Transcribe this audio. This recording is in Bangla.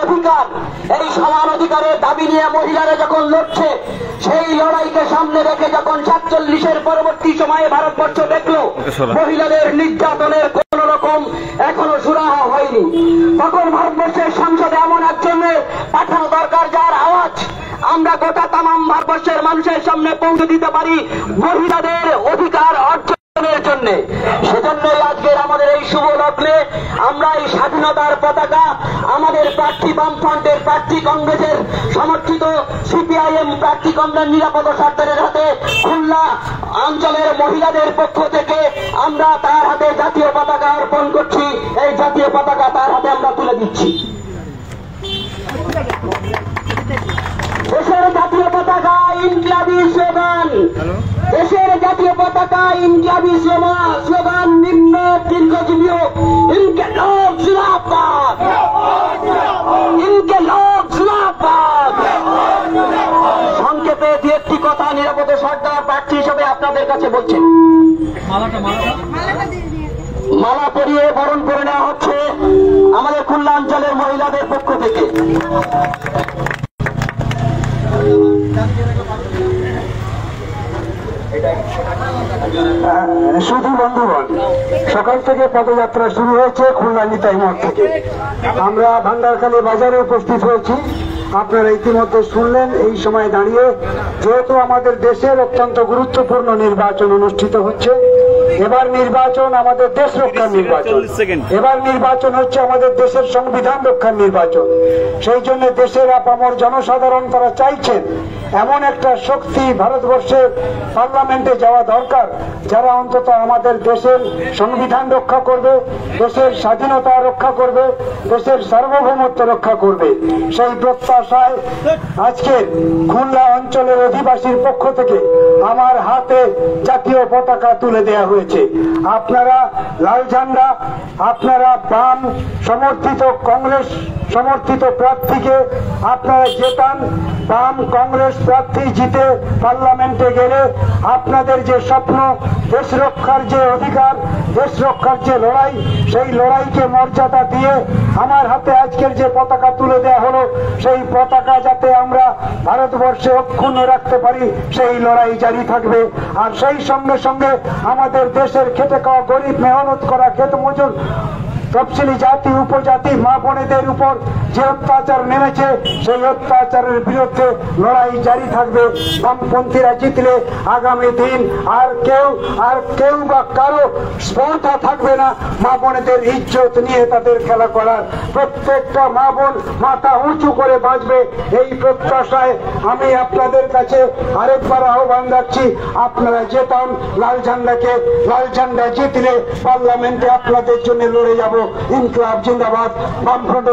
অধিকার, এই সমান অধিকারের দাবি নিয়ে মহিলারা যখন লড়ছে, সেই লড়াইকে সামনে রেখে যখন 47-এর পরবর্তী সময়ে ভারতবর্ষ দেখলো মহিলাদের নির্যাতনের কোন রকম এখনো সুরাহা হয়নি, তখন ভারতবর্ষের সংসদে এমন একজনের পাঠানো দরকার যার আওয়াজ আমরা গোটা তামাম ভারতবর্ষের মানুষের সামনে পৌঁছে দিতে পারি মহিলাদের অধিকার অর্জনের জন্য। সেজন্যই আজকের আমাদের এই শুভ লগ্নে আমরা এই স্বাধীনতার পতাকা আমাদের প্রার্থী বামফ্রন্টের প্রার্থী কংগ্রেসের সমর্থিত সিপিআইএম প্রার্থী কংগ্রেস নিরাপদ সরকারের হাতে খুলনা অঞ্চলের মহিলাদের পক্ষ থেকে আমরা তার হাতে জাতীয় পতাকা অর্পণ করছি। এই জাতীয় পতাকা তার হাতে আমরা তুলে দিচ্ছি। দেশের জাতীয় পতাকা ইনকিলাবি স্লোগান, দেশের জাতীয় পতাকা ইনকিলাবি স্লোগান নিম্ন দীর্ঘজীবী ইনকিলাব জিন্দাবাদ, ইনকিলাব জিন্দাবাদ। সংক্ষেপে দু একটি কথা নিরাপদ সরকার প্রার্থী হিসেবে আপনাদের কাছে বলছেন। মালা পরিয়ে বরণ করে নেওয়া হচ্ছে আমাদের খুলনা অঞ্চলের মহিলাদের পক্ষ থেকে। শুধু বন্ধুগণ, সকাল থেকে পদযাত্রা শুরু হয়েছে খুলনা নিতাই মোড় থেকে। আমরা ভান্ডারখালী বাজারে উপস্থিত হয়েছি। আপনারা ইতিমধ্যে শুনলেন, এই সময় দাঁড়িয়ে যেহেতু আমাদের দেশের অত্যন্ত গুরুত্বপূর্ণ নির্বাচন অনুষ্ঠিত হচ্ছে, এবার নির্বাচন আমাদের দেশ রক্ষার নির্বাচন, এবার নির্বাচন হচ্ছে আমাদের দেশের সংবিধান রক্ষার নির্বাচন। সেই জন্য দেশের আপামর জনসাধারণ তারা চাইছেন এমন একটা শক্তি ভারতবর্ষের পার্লামেন্টে যাওয়া দরকার যারা অন্তত আমাদের দেশের সংবিধান রক্ষা করবে, দেশের স্বাধীনতা রক্ষা করবে, দেশের সার্বভৌমত্ব রক্ষা করবে। সেই প্রত্যাশায় আজকে খুলনা অঞ্চলের অধিবাসীর পক্ষ থেকে আমার হাতে জাতীয় পতাকা তুলে দেওয়া হয়েছে। আপনারা লাল ঝান্ডা, আপনারা বাম সমর্থিত কংগ্রেস সমর্থিত প্রার্থীকে আপনারা জেতান। বাম কংগ্রেস প্রার্থী জিতে পার্লামেন্টে গেলে আপনাদের যে স্বপ্ন, দেশ রক্ষার যে অধিকার, দেশ রক্ষার যে লড়াই, সেই লড়াইকে মর্যাদা দিয়ে আমার হাতে আজকের যে পতাকা তুলে দেওয়া হলো, সেই পতাকা যাতে আমরা ভারতবর্ষে অক্ষুণ্ণ রাখতে পারি, সেই লড়াই জারি থাকবে। আর সেই সঙ্গে সঙ্গে আমাদের দেশের খেটে খাওয়া গরিব মেহনত করা খেত মজুর তফসিলি জাতি উপজাতি মা বোনেদের উপর যে অত্যাচার নেমেছে, সেই অত্যাচারের বিরুদ্ধে লড়াই জারি থাকবে। বামপন্থীরা জিতলে আগামী দিন আর কেউ বা কারো স্পর্ধা থাকবে না মা বোনেদের ইজ্জত নিয়ে তাদের খেলা করার। প্রত্যেকটা মা বোন মাথা উঁচু করে বাঁচবে, এই প্রত্যাশায় আমি আপনাদের কাছে আরেকবার আহ্বান রাখছি, আপনারা জেতান লাল ঝান্ডাকে। লাল ঝান্ডা জিতলে পার্লামেন্টে আপনাদের জন্য লড়ে যাব। ইনকিলাব জিন্দাবাদ, বামফ্রন্ট।